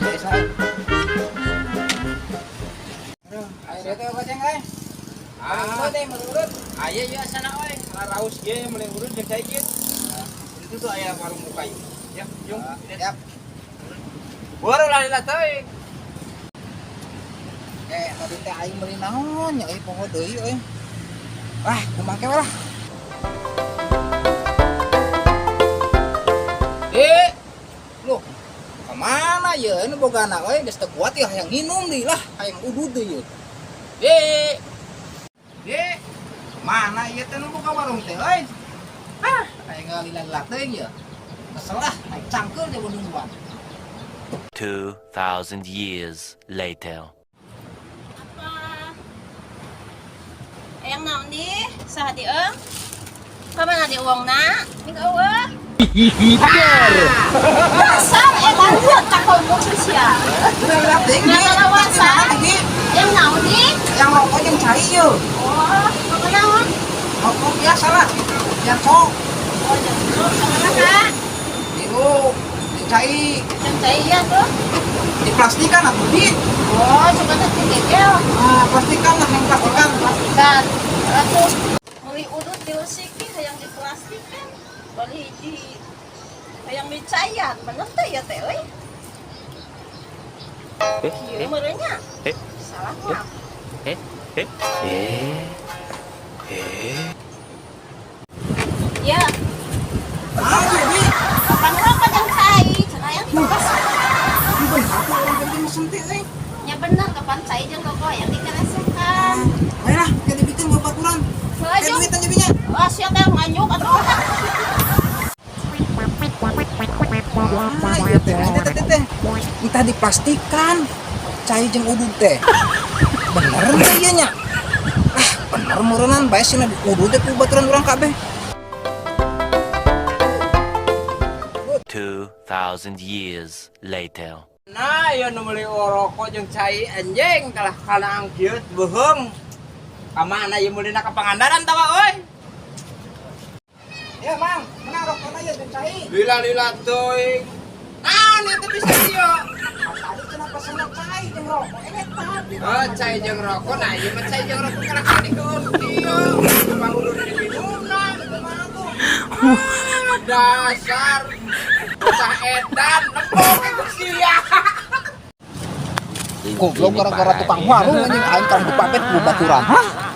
Desa. Aduh, ayo teh goceng euy. Ah, teh menurut. Aya ya sana we. Raus ge mulai urut jeung cai ge. Itu tuh aya warung muka ieu. Ya, yung. Siap. Baru lalila teuing. Tadi teh aing meuli naon nya euy poho deui euy. Wah, kumaha ke lah. Loh. Kemana ya? Ini boga anak euy geus teu kuat ya hayang nginum deui lah, hayang udud deui. Mana ieu teh nu boga warung teh euy? Hah, hayang ngalila teuing ya. Kesel lah, naik cangkeul teh bundungan. 2,000 years later. Yang naon di saha di eung kamana di uangna minggu eueuh dasar lanjut ka komo sia Udah teuing ngalawasan yang naon di yang rokok jeung cai yeuh. oh kenaon Rokok biasa lah. Yang sok oh jeung kamana ka biru, jeung cai jeung cai ieu tuh di plastikan atuh di. oh coba teh digegel Ah, plastikan lah yang plastikan. plastikan atuh meuli udut diusiki hayang di plastikan bali di hayang dicayan bener teh ya teh euy ieu meureunnya salah mah ya Ah, jadi kapan rokok jeung cai cenah yang tugas di bener apa orang penting mesen teh euy. nya bener kapan cai jeung rokok yang dikeresekan Ayo lah, jadi bikin babaturan. Heeh, Jung. Duitan jadinya. wah sia teh nganyuk atuh Ah, iya teh. Entah diplastikan. Cai jeung udud teh. Bener teh ieu nya. Ah, bener meureunnan bae cenah udud teh ku baturan urang kabeh. 2,000 years later. Nah, ya nu meuli rokok jeung cai anjing kalah kana angkieu beuheung. Kamana ieu meulina ka Pangandaran tawa euy? Ya, Mang, mana rokokna ya jeung cai? Lila teuing. Naon itu bisa ieu? Tadi cenah pesenna cai jeung rokok eta. Oh, cai jeung rokok. Nah, ieu mah cai jeung rokok kana kali keun kieu. Pangudur di minumna kumaha tuh? Dasar bocah edan lepok itu sia. Goblok gara-gara tukang warung anjing aing kan dipapet ku baturan. Hah?